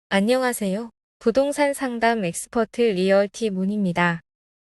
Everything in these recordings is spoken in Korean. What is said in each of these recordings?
안녕하세요. 부동산 상담 엑스퍼트 리얼티 문입니다.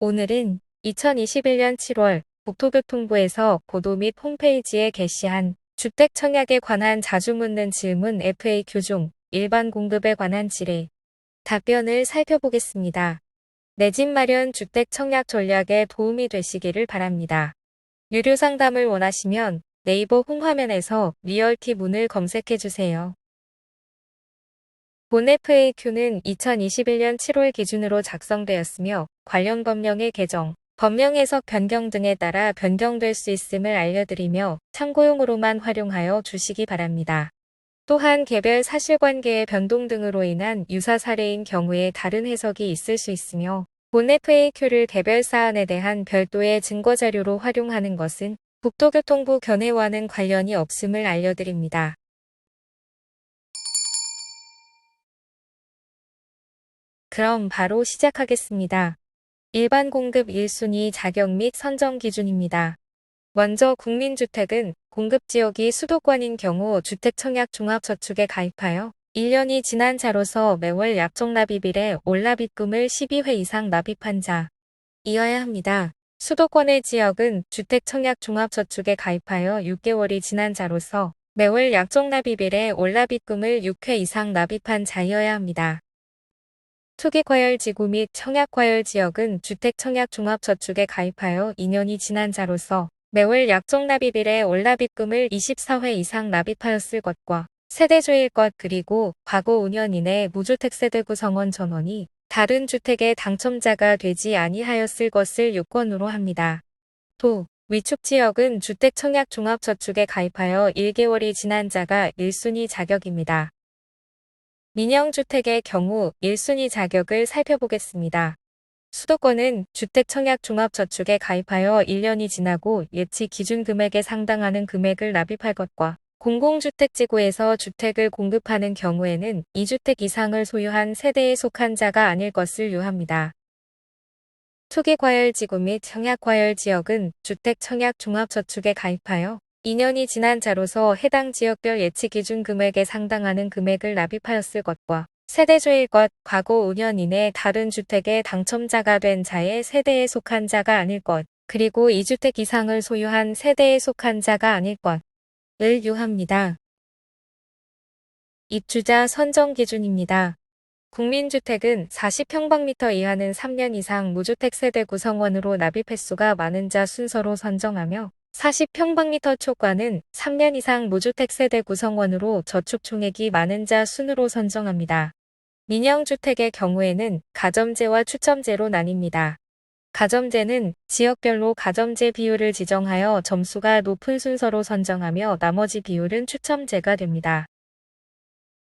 오늘은 2021년 7월 국토교통부에서 보도 및 홈페이지에 게시한 주택 청약에 관한 자주 묻는 질문 FAQ 중 일반 공급에 관한 질의 답변을 살펴보겠습니다. 내 집 마련 주택 청약 전략에 도움이 되시기를 바랍니다. 유료 상담을 원하시면 네이버 홈화면에서 리얼티 문을 검색해주세요. 본 FAQ는 2021년 7월 기준으로 작성되었으며 관련 법령의 개정, 법령 해석 변경 등에 따라 변경될 수 있음을 알려드리며 참고용으로만 활용하여 주시기 바랍니다. 또한 개별 사실관계의 변동 등으로 인한 유사 사례인 경우에 다른 해석이 있을 수 있으며 본 FAQ를 개별 사안에 대한 별도의 증거자료로 활용하는 것은 국토교통부 견해와는 관련이 없음을 알려드립니다. 그럼 바로 시작하겠습니다. 일반 공급 1순위 자격 및 선정 기준입니다. 먼저 국민주택은 공급지역이 수도권인 경우 주택청약종합저축에 가입하여 1년이 지난 자로서 매월 약정 납입일에 올납입금을 12회 이상 납입한 자이어야 합니다. 수도권의 지역은 주택청약종합저축에 가입하여 6개월이 지난 자로서 매월 약정 납입일에 올납입금을 6회 이상 납입한 자이어야 합니다. 투기과열지구 및 청약과열지역은 주택청약종합저축에 가입하여 2년이 지난 자로서 매월 약정 납입일에 올납입금을 24회 이상 납입하였을 것과 세대주일 것 그리고 과거 5년 이내 무주택 세대 구성원 전원이 다른 주택의 당첨자가 되지 아니하였을 것을 요건으로 합니다. 또 위축지역은 주택청약종합저축에 가입하여 1개월이 지난 자가 1순위 자격입니다. 민영주택의 경우 1순위 자격을 살펴보겠습니다. 수도권은 주택청약종합저축에 가입하여 1년이 지나고 예치 기준 금액에 상당하는 금액을 납입할 것과 공공주택지구에서 주택을 공급하는 경우에는 2주택 이상을 소유한 세대에 속한 자가 아닐 것을 요합니다. 투기과열지구 및 청약과열지역은 주택청약종합저축에 가입하여 2년이 지난 자로서 해당 지역별 예치 기준 금액에 상당하는 금액을 납입하였을 것과 세대주일 것, 과거 5년 이내 다른 주택의 당첨자가 된 자의 세대에 속한 자가 아닐 것, 그리고 2주택 이상을 소유한 세대에 속한 자가 아닐 것을 요합니다. 입주자 선정 기준입니다. 국민주택은 40평방미터 이하는 3년 이상 무주택 세대 구성원으로 납입 횟수가 많은 자 순서로 선정하며 40평방미터 초과는 3년 이상 무주택 세대 구성원으로 저축 총액이 많은 자 순으로 선정합니다. 민영주택의 경우에는 가점제와 추첨제로 나뉩니다. 가점제는 지역별로 가점제 비율을 지정하여 점수가 높은 순서로 선정하며 나머지 비율은 추첨제가 됩니다.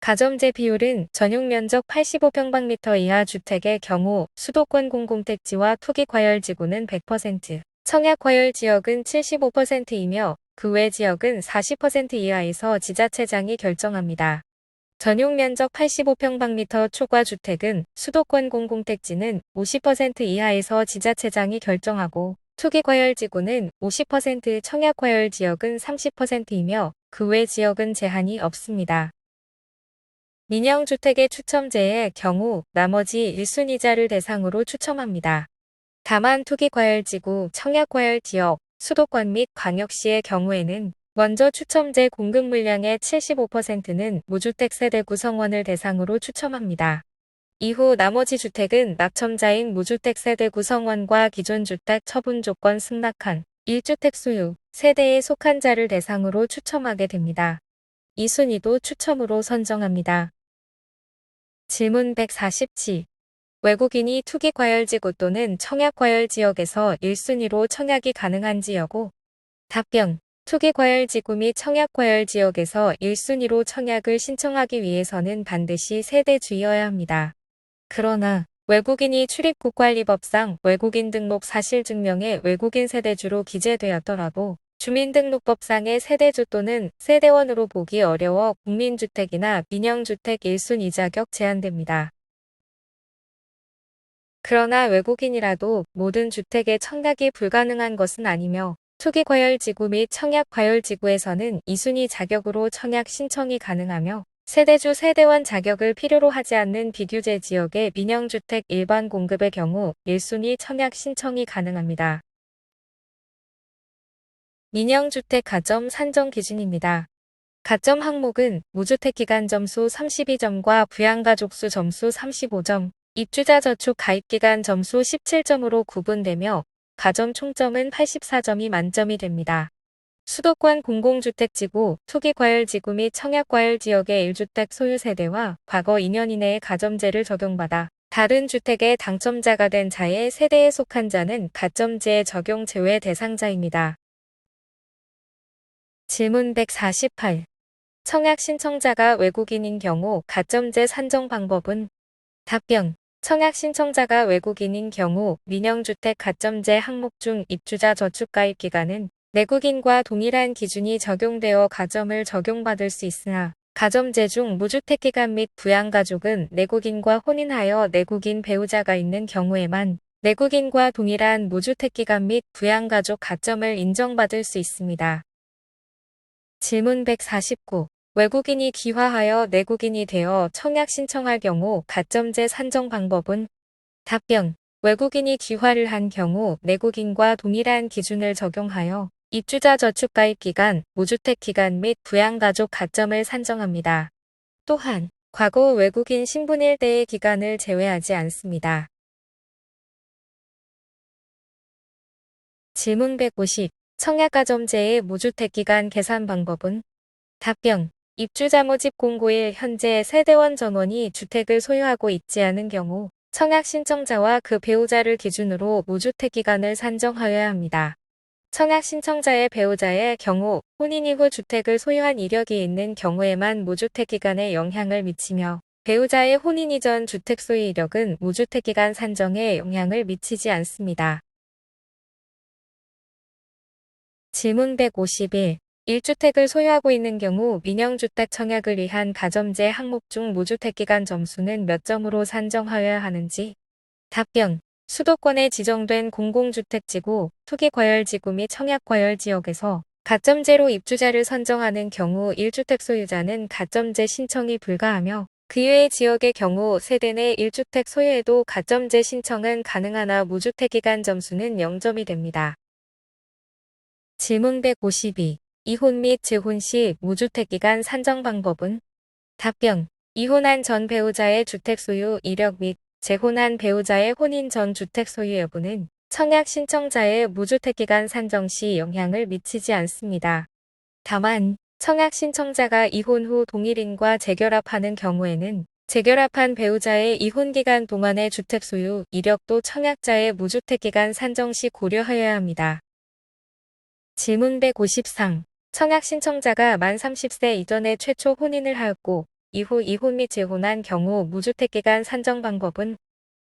가점제 비율은 전용면적 85평방미터 이하 주택의 경우 수도권 공공택지와 투기과열지구는 100%, 청약과열지역은 75%이며 그 외 지역은 40% 이하에서 지자체장이 결정합니다. 전용면적 85평방미터 초과 주택은 수도권 공공택지는 50% 이하에서 지자체장이 결정하고 투기과열지구는 50%, 청약과열지역은 30%이며 그 외 지역은 제한이 없습니다. 민영주택의 추첨제의 경우 나머지 1순위자를 대상으로 추첨합니다. 다만 투기과열지구, 청약과열지역, 수도권 및 광역시의 경우에는 먼저 추첨제 공급 물량의 75%는 무주택 세대 구성원을 대상으로 추첨합니다. 이후 나머지 주택은 낙첨자인 무주택 세대 구성원과 기존 주택 처분 조건 승낙한 1주택 소유 세대에 속한 자를 대상으로 추첨하게 됩니다. 이 순위도 추첨으로 선정합니다. 질문 147. 외국인이 투기과열지구 또는 청약과열지역에서 1순위로 청약이 가능한지 여부. 답변. 투기과열지구 및 청약과열지역에서 1순위로 청약을 신청하기 위해서는 반드시 세대주여야 합니다. 그러나 외국인이 출입국관리법상 외국인 등록 사실증명에 외국인 세대주로 기재되었더라도 주민등록법상의 세대주 또는 세대원으로 보기 어려워 국민주택이나 민영주택 1순위 자격 제한됩니다. 그러나 외국인이라도 모든 주택의 청약이 불가능한 것은 아니며 투기과열지구 및 청약과열지구에서는 2순위 자격으로 청약 신청이 가능하며 세대주 세대원 자격을 필요로 하지 않는 비규제 지역의 민영주택 일반 공급의 경우 1순위 청약 신청이 가능합니다. 민영주택 가점 산정 기준입니다. 가점 항목은 무주택 기간 점수 32점과 부양가족수 점수 35점, 입주자 저축 가입기간 점수 17점으로 구분되며 가점 총점은 84점이 만점이 됩니다. 수도권 공공주택지구, 투기과열지구 및 청약과열지역의 1주택 소유 세대와 과거 2년 이내의 가점제를 적용받아 다른 주택의 당첨자가 된 자의 세대에 속한 자는 가점제 적용 제외 대상자입니다. 질문 148. 청약 신청자가 외국인인 경우 가점제 산정 방법은? 답변. 청약 신청자가 외국인인 경우 민영주택 가점제 항목 중 입주자 저축 가입 기간은 내국인과 동일한 기준이 적용되어 가점을 적용받을 수 있으나 가점제 중 무주택 기간 및 부양가족은 내국인과 혼인하여 내국인 배우자가 있는 경우에만 내국인과 동일한 무주택 기간 및 부양가족 가점을 인정받을 수 있습니다. 질문 149. 외국인이 귀화하여 내국인이 되어 청약 신청할 경우 가점제 산정 방법은? 답변. 외국인이 귀화를 한 경우 내국인과 동일한 기준을 적용하여 입주자 저축 가입 기간, 무주택 기간 및 부양가족 가점을 산정합니다. 또한 과거 외국인 신분일 때의 기간을 제외하지 않습니다. 질문 150. 청약가점제의 무주택 기간 계산 방법은? 답변. 입주자 모집 공고일 현재 세대원 전원이 주택을 소유하고 있지 않은 경우 청약 신청자와 그 배우자를 기준으로 무주택 기간을 산정하여야 합니다. 청약 신청자의 배우자의 경우 혼인 이후 주택을 소유한 이력이 있는 경우에만 무주택 기간에 영향을 미치며 배우자의 혼인 이전 주택 소유 이력은 무주택 기간 산정에 영향을 미치지 않습니다. 질문 151. 1주택을 소유하고 있는 경우 민영주택 청약을 위한 가점제 항목 중 무주택 기간 점수는 몇 점으로 산정하여야 하는지? 답변. 수도권에 지정된 공공주택지구, 투기과열지구 및 청약과열지역에서 가점제로 입주자를 선정하는 경우 1주택 소유자는 가점제 신청이 불가하며 그 외의 지역의 경우 세대 내 1주택 소유에도 가점제 신청은 가능하나 무주택 기간 점수는 0점이 됩니다. 질문 152. 이혼 및 재혼 시 무주택 기간 산정 방법은? 답변. 이혼한 전 배우자의 주택 소유 이력 및 재혼한 배우자의 혼인 전 주택 소유 여부는 청약 신청자의 무주택 기간 산정 시 영향을 미치지 않습니다. 다만 청약 신청자가 이혼 후 동일인과 재결합하는 경우에는 재결합한 배우자의 이혼 기간 동안의 주택 소유 이력도 청약자의 무주택 기간 산정 시 고려하여야 합니다. 질문 153. 청약 신청자가 만 30세 이전에 최초 혼인을 하였고 이후 이혼 및 재혼한 경우 무주택 기간 산정 방법은?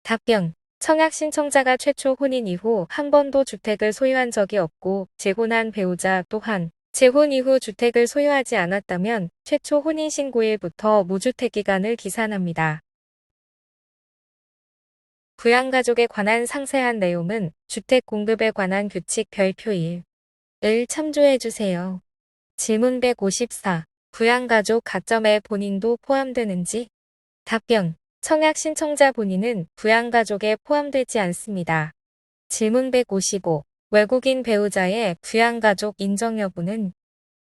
답변. 청약 신청자가 최초 혼인 이후 한 번도 주택을 소유한 적이 없고 재혼한 배우자 또한 재혼 이후 주택을 소유하지 않았다면 최초 혼인 신고일부터 무주택 기간을 기산합니다. 부양가족에 관한 상세한 내용은 주택 공급에 관한 규칙 별표 1을 참조해주세요. 질문 154. 부양가족 가점에 본인도 포함되는지? 답변. 청약 신청자 본인은 부양가족에 포함되지 않습니다. 질문 155. 외국인 배우자의 부양가족 인정 여부는?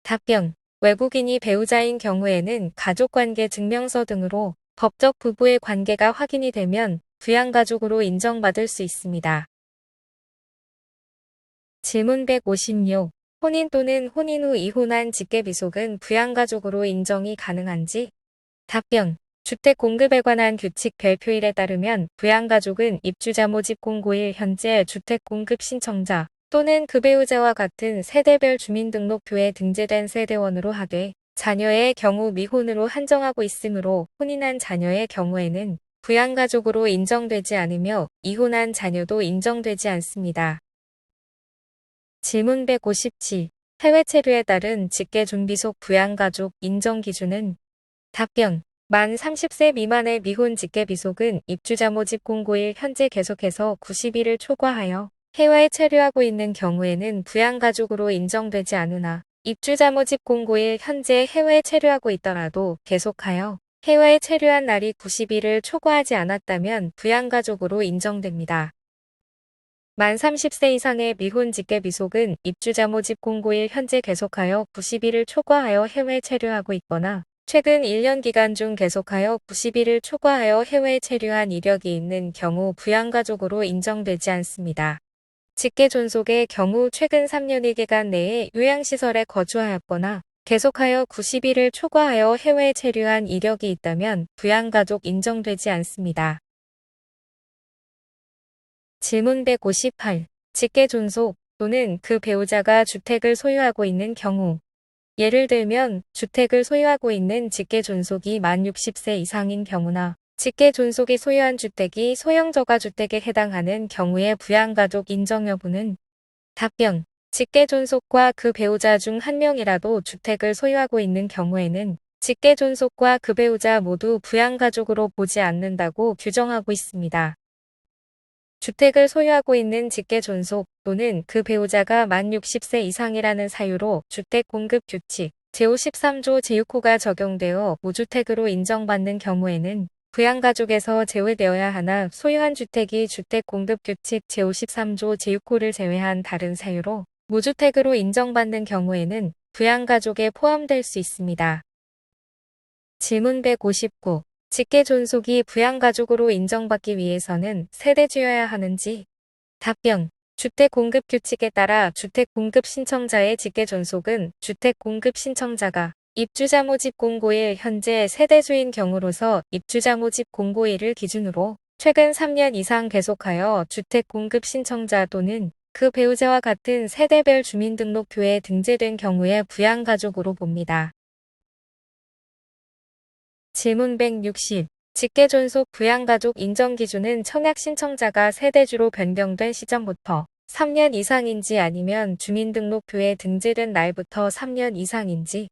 답변. 외국인이 배우자인 경우에는 가족관계 증명서 등으로 법적 부부의 관계가 확인이 되면 부양가족으로 인정받을 수 있습니다. 질문 156. 혼인 또는 혼인 후 이혼한 직계비속은 부양가족으로 인정이 가능한지? 답변. 주택 공급에 관한 규칙 별표 1에 따르면 부양가족은 입주자 모집 공고일 현재 주택 공급 신청자 또는 그 배우자와 같은 세대별 주민등록표에 등재된 세대원으로 하되 자녀의 경우 미혼으로 한정하고 있으므로 혼인한 자녀의 경우에는 부양가족으로 인정되지 않으며 이혼한 자녀도 인정되지 않습니다. 질문 157. 해외 체류에 따른 직계존비속 부양가족 인정 기준은? 답변. 만 30세 미만의 미혼 직계비속은 입주자 모집 공고일 현재 계속해서 90일을 초과하여 해외에 체류하고 있는 경우에는 부양가족으로 인정되지 않으나 입주자 모집 공고일 현재 해외에 체류하고 있더라도 계속하여 해외에 체류한 날이 90일을 초과하지 않았다면 부양가족으로 인정됩니다. 만 30세 이상의 미혼 직계 미속은 입주자 모집 공고일 현재 계속하여 90일을 초과하여 해외에 체류하고 있거나 최근 1년 기간 중 계속하여 90일을 초과하여 해외에 체류한 이력이 있는 경우 부양가족으로 인정되지 않습니다. 직계 존속의 경우 최근 3년의 기간 내에 요양시설에 거주하였거나 계속하여 90일을 초과하여 해외에 체류한 이력이 있다면 부양가족 인정되지 않습니다. 질문 158. 직계 존속 또는 그 배우자가 주택을 소유하고 있는 경우. 예를 들면 주택을 소유하고 있는 직계 존속이 만 60세 이상인 경우나 직계 존속이 소유한 주택이 소형 저가주택에 해당하는 경우의 부양가족 인정 여부는 답변. 직계 존속과 그 배우자 중 한 명이라도 주택을 소유하고 있는 경우에는 직계 존속과 그 배우자 모두 부양가족으로 보지 않는다고 규정하고 있습니다. 주택을 소유하고 있는 직계 존속 또는 그 배우자가 만 60세 이상이라는 사유로 주택공급규칙 제53조 제6호가 적용되어 무주택으로 인정받는 경우에는 부양가족에서 제외되어야 하나 소유한 주택이 주택공급규칙 제53조 제6호를 제외한 다른 사유로 무주택으로 인정받는 경우에는 부양가족에 포함될 수 있습니다. 질문 159. 직계 존속이 부양가족으로 인정받기 위해서는 세대주여야 하는지? 답변. 주택공급규칙에 따라 주택공급신청자의 직계 존속은 주택공급신청자가 입주자 모집 공고일 현재 세대주인 경우로서 입주자 모집 공고일을 기준으로 최근 3년 이상 계속하여 주택공급신청자 또는 그 배우자와 같은 세대별 주민등록표에 등재된 경우에 부양가족으로 봅니다. 질문 160. 직계 존속 부양가족 인정 기준은 청약 신청자가 세대주로 변경된 시점부터 3년 이상인지 아니면 주민등록표에 등재된 날부터 3년 이상인지.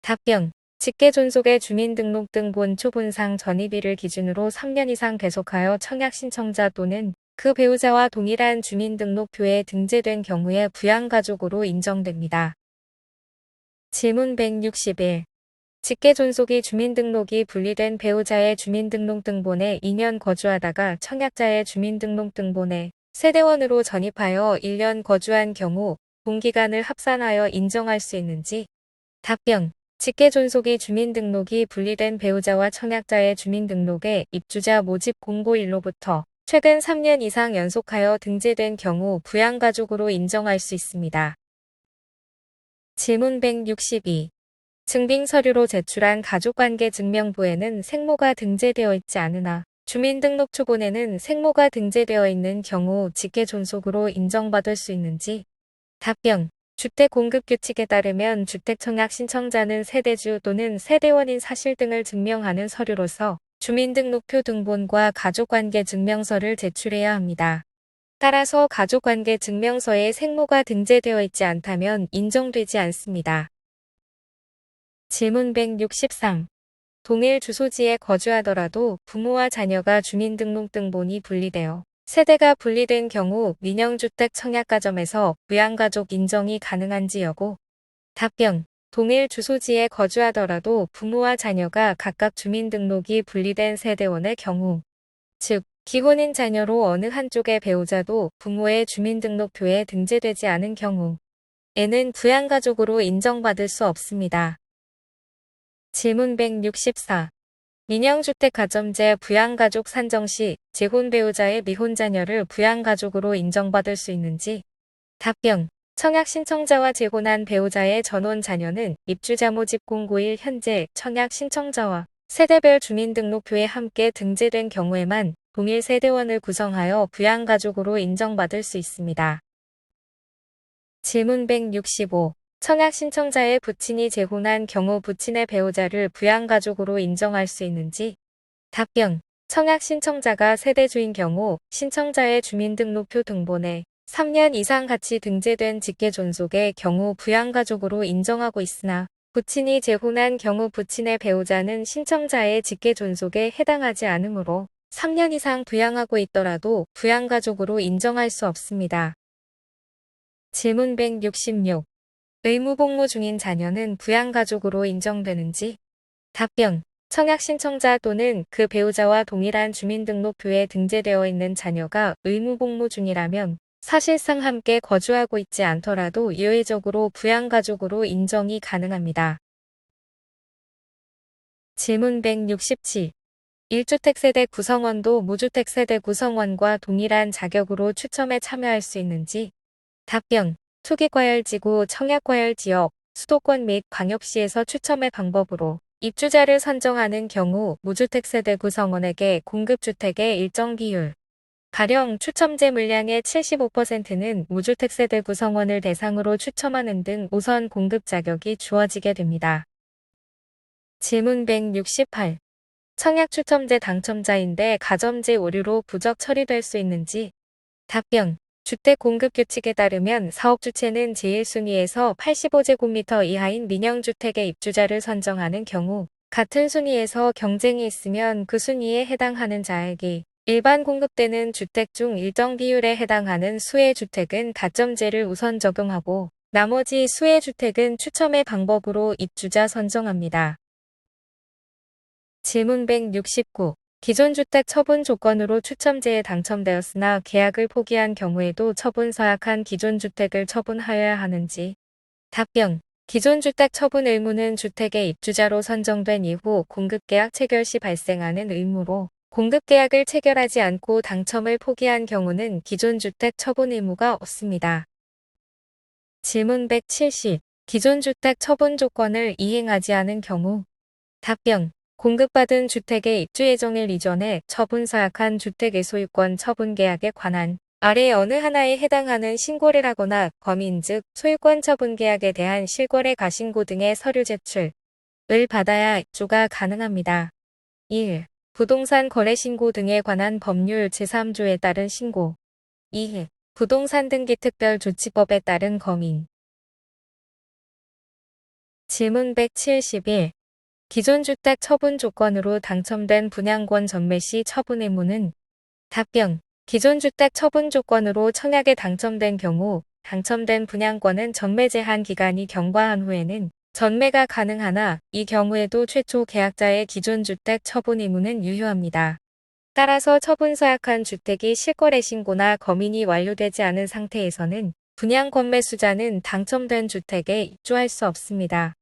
답변. 직계 존속의 주민등록등본 초본상 전입일을 기준으로 3년 이상 계속하여 청약 신청자 또는 그 배우자와 동일한 주민등록표에 등재된 경우에 부양가족으로 인정됩니다. 질문 161. 직계 존속이 주민등록이 분리된 배우자의 주민등록등본에 2년 거주하다가 청약자의 주민등록등본에 세대원으로 전입하여 1년 거주한 경우 동기간을 합산하여 인정할 수 있는지. 답변. 직계 존속이 주민등록이 분리된 배우자와 청약자의 주민등록에 입주자 모집 공고일로부터 최근 3년 이상 연속하여 등재된 경우 부양가족으로 인정할 수 있습니다. 질문 162. 증빙 서류로 제출한 가족관계 증명부에는 생모가 등재되어 있지 않으나 주민등록 초본에는 생모가 등재되어 있는 경우 직계 존속으로 인정받을 수 있는지. 답변. 주택공급규칙에 따르면 주택청약 신청자는 세대주 또는 세대원인 사실 등을 증명하는 서류로서 주민등록표 등본과 가족관계 증명서를 제출해야 합니다. 따라서 가족관계 증명서에 생모가 등재되어 있지 않다면 인정되지 않습니다. 질문 163. 동일 주소지에 거주하더라도 부모와 자녀가 주민등록등본이 분리되어 세대가 분리된 경우 민영주택 청약가점에서 부양가족 인정이 가능한지 여부. 답변. 동일 주소지에 거주하더라도 부모와 자녀가 각각 주민등록이 분리된 세대원의 경우, 즉 기혼인 자녀로 어느 한쪽의 배우자도 부모의 주민등록표에 등재되지 않은 경우에는 부양가족으로 인정받을 수 없습니다. 질문 164. 민영주택가점제 부양가족 산정 시 재혼 배우자의 미혼 자녀를 부양가족으로 인정받을 수 있는지. 답변. 청약 신청자와 재혼한 배우자의 전혼 자녀는 입주자 모집 공고일 현재 청약 신청자와 세대별 주민등록표에 함께 등재된 경우에만 동일 세대원을 구성하여 부양가족으로 인정받을 수 있습니다. 질문 165. 청약 신청자의 부친이 재혼한 경우 부친의 배우자를 부양가족으로 인정할 수 있는지. 답변. 청약 신청자가 세대주인 경우 신청자의 주민등록표 등본에 3년 이상 같이 등재된 직계 존속의 경우 부양가족으로 인정하고 있으나 부친이 재혼한 경우 부친의 배우자는 신청자의 직계 존속에 해당하지 않으므로 3년 이상 부양하고 있더라도 부양가족으로 인정할 수 없습니다. 질문 166. 의무복무 중인 자녀는 부양가족으로 인정되는지? 답변. 청약 신청자 또는 그 배우자와 동일한 주민등록표에 등재되어 있는 자녀가 의무복무 중이라면 사실상 함께 거주하고 있지 않더라도 예외적으로 부양가족으로 인정이 가능합니다. 질문 167. 1주택 세대 구성원도 무주택 세대 구성원과 동일한 자격으로 추첨에 참여할 수 있는지? 답변. 투기과열지구, 청약과열지역, 수도권 및 광역시에서 추첨의 방법으로 입주자를 선정하는 경우 무주택 세대 구성원에게 공급주택의 일정 비율, 가령 추첨제 물량의 75%는 무주택 세대 구성원을 대상으로 추첨하는 등 우선 공급 자격이 주어지게 됩니다. 질문 168. 청약 추첨제 당첨자인데 가점제 오류로 부적 처리될 수 있는지? 답변. 주택 공급 규칙에 따르면 사업 주체는 제1순위에서 85제곱미터 이하인 민영주택의 입주자를 선정하는 경우 같은 순위에서 경쟁이 있으면 그 순위에 해당하는 자에게 일반 공급되는 주택 중 일정 비율에 해당하는 수의 주택은 가점제를 우선 적용하고 나머지 수의 주택은 추첨의 방법으로 입주자 선정합니다. 질문 169. 기존 주택 처분 조건으로 추첨제에 당첨되었으나 계약을 포기한 경우에도 처분 서약한 기존 주택을 처분하여야 하는지? 답변. 기존 주택 처분 의무는 주택의 입주자로 선정된 이후 공급계약 체결 시 발생하는 의무로 공급계약을 체결하지 않고 당첨을 포기한 경우는 기존 주택 처분 의무가 없습니다. 질문 170. 기존 주택 처분 조건을 이행하지 않은 경우? 답변. 공급받은 주택의 입주 예정일 이전에 처분 서약한 주택의 소유권 처분 계약에 관한 아래 어느 하나에 해당하는 신고를 하거나 범인 즉 소유권 처분 계약에 대한 실거래 가신고 등의 서류 제출을 받아야 입주가 가능합니다. 1. 부동산 거래 신고 등에 관한 법률 제3조에 따른 신고. 2. 부동산 등기 특별조치법에 따른 검인. 질문 171. 기존 주택 처분 조건으로 당첨된 분양권 전매 시 처분 의무는? 답변. 기존 주택 처분 조건으로 청약에 당첨된 경우 당첨된 분양권은 전매 제한 기간이 경과한 후에는 전매가 가능하나 이 경우에도 최초 계약자의 기존 주택 처분 의무는 유효합니다. 따라서 처분 서약한 주택이 실거래 신고나 검인이 완료되지 않은 상태에서는 분양권 매수자는 당첨된 주택에 입주할 수 없습니다.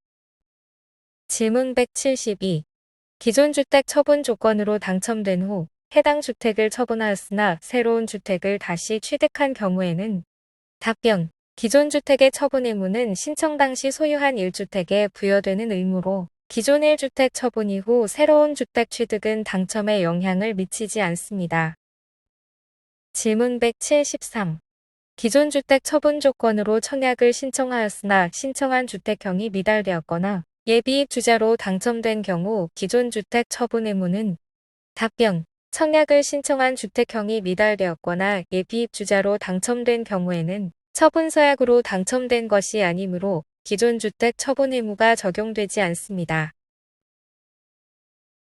질문 172. 기존 주택 처분 조건으로 당첨된 후 해당 주택을 처분하였으나 새로운 주택을 다시 취득한 경우에는? 답변. 기존 주택의 처분 의무는 신청 당시 소유한 1주택에 부여되는 의무로 기존 1주택 처분 이후 새로운 주택 취득은 당첨에 영향을 미치지 않습니다. 질문 173. 기존 주택 처분 조건으로 청약을 신청하였으나 신청한 주택형이 미달되었거나 예비입주자로 당첨된 경우 기존 주택 처분 의무는? 답변. 청약을 신청한 주택형이 미달되었거나 예비입주자로 당첨된 경우에는 처분 서약으로 당첨된 것이 아니므로 기존 주택 처분 의무가 적용되지 않습니다.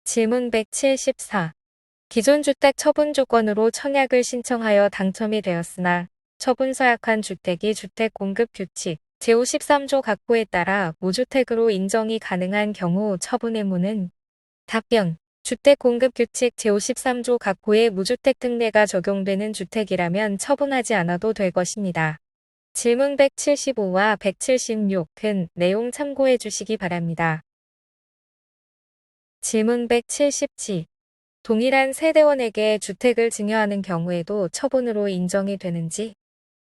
질문 174. 기존 주택 처분 조건으로 청약을 신청하여 당첨이 되었으나 처분 서약한 주택이 주택 공급 규칙 제53조 각호에 따라 무주택으로 인정이 가능한 경우 처분 의무는? 답변. 주택 공급 규칙 제53조 각호에 무주택 특례가 적용되는 주택이라면 처분하지 않아도 될 것입니다. 질문 175와 176은 내용 참고해 주시기 바랍니다. 질문 177. 동일한 세대원에게 주택을 증여하는 경우에도 처분으로 인정이 되는지?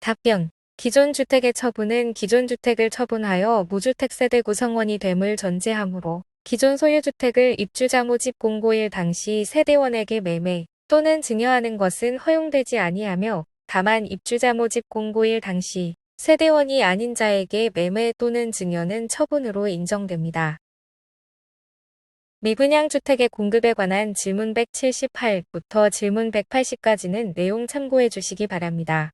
답변. 기존 주택의 처분은 기존 주택을 처분하여 무주택 세대 구성원이 됨을 전제하므로 기존 소유주택을 입주자 모집 공고일 당시 세대원에게 매매 또는 증여하는 것은 허용되지 아니하며 다만 입주자 모집 공고일 당시 세대원이 아닌 자에게 매매 또는 증여는 처분으로 인정됩니다. 미분양 주택의 공급에 관한 질문 178부터 질문 180까지는 내용 참고해 주시기 바랍니다.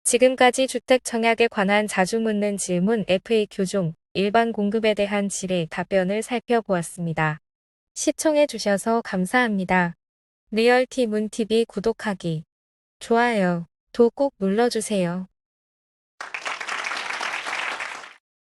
지금까지 주택 청약에 관한 자주 묻는 질문 FAQ 중 일반 공급에 대한 질의 답변을 살펴보았습니다. 시청해 주셔서 감사합니다. 리얼티 문TV 구독하기 좋아요, 도 꼭 눌러주세요.